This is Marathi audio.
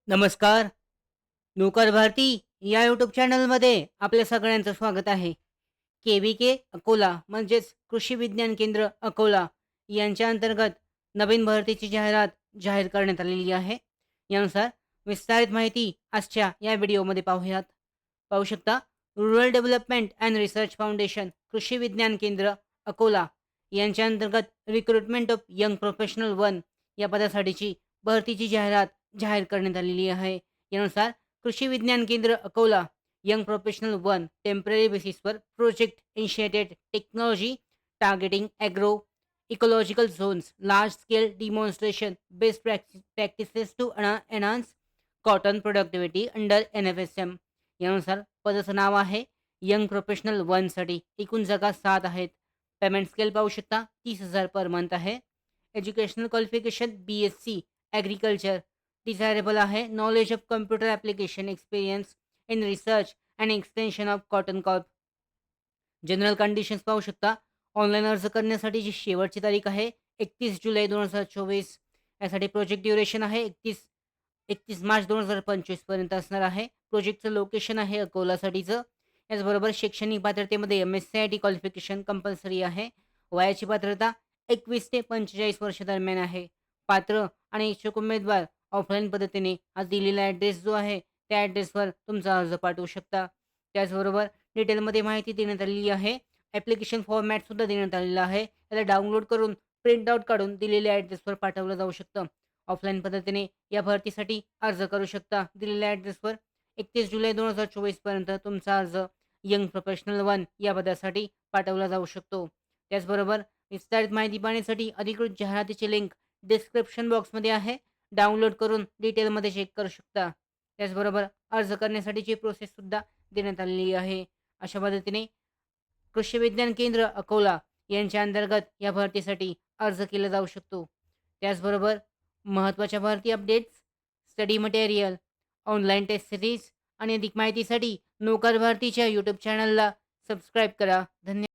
नमस्कार. नोकर भारती या यूट्यूब चॅनलमध्ये आपल्या सगळ्यांचं स्वागत आहे. के अकोला म्हणजेच कृषी विज्ञान केंद्र अकोला यांच्या अंतर्गत नवीन भरतीची जाहिरात जाहीर करण्यात आलेली आहे. यानुसार विस्तारित माहिती आजच्या या व्हिडिओमध्ये पाहूयात. पाहू शकता, rural development and research foundation कृषी विज्ञान केंद्र अकोला यांच्या अंतर्गत recruitment of young professional one या पदासाठीची भरतीची जाहिरात जाहीर करण्यात आलेली आहे. यानुसार कृषी विज्ञान केंद्र Akola young professional one temporary बेसिसवर project initiated technology targeting agro ecological zones large scale demonstration best practices to enhance cotton productivity under NFSM. यानुसार पदाचं नाव आहे यंग प्रोफेशनल वनसाठी. एकूण जागा 7 आहेत. पेमेंट स्केल पाहू शकता, 30,000 पर मंथ आहे. Educational qualification BSc agriculture. Desirable आहे knowledge of computer application experience in research and extension of cotton crop. General conditions पाहू शकता. ऑनलाईन अर्ज करण्यासाठीची शेवटची तारीख आहे 31 जुलै 2024. यासाठी प्रोजेक्ट ड्युरेशन आहे 31 मार्च 2025 पर्यंत असणार आहे. प्रोजेक्टचं लोकेशन आहे अकोलासाठीचं. याचबरोबर शैक्षणिक पात्रतेमध्ये MSc क्वालिफिकेशन कंपल्सरी आहे. वयाची पात्रता 21 ते 45 वर्ष दरम्यान आहे. पात्र आणि इच्छुक उमेदवार ऑफलाईन पद्धतीने आज दिलेला ॲड्रेस जो आहे त्या ॲड्रेसवर तुमचा अर्ज पाठवू शकता. त्याचबरोबर डिटेलमध्ये माहिती देण्यात आलेली आहे. ॲप्लिकेशन फॉर्मॅटसुद्धा देण्यात आलेला आहे. त्याला डाउनलोड करून प्रिंट आउट काढून दिलेल्या ॲड्रेसवर पाठवलं जाऊ शकतं. ऑफलाईन पद्धतीने या भरतीसाठी अर्ज करू शकता. दिलेल्या ॲड्रेसवर 31 जुलै 2024 पर्यंत तुमचा अर्ज यंग प्रोफेशनल वन या पदासाठी पाठवला जाऊ शकतो. त्याचबरोबर विस्तारित माहिती पाहण्यासाठी अधिकृत जाहिरातीची लिंक डिस्क्रिप्शन बॉक्समध्ये आहे. डाउनलोड करून डिटेलमध्ये चेक करू शकता. त्याचबरोबर अर्ज करण्यासाठीची प्रोसेससुद्धा देण्यात आलेली आहे. अशा पद्धतीने कृषी विज्ञान केंद्र अकोला यांच्या अंतर्गत या भरतीसाठी अर्ज केला जाऊ शकतो. त्याचबरोबर महत्त्वाच्या भरती updates, study material, online test series आणि अधिक माहितीसाठी नोकर भारतीच्या यूट्यूब चॅनलला सबस्क्राईब करा. धन्यवाद.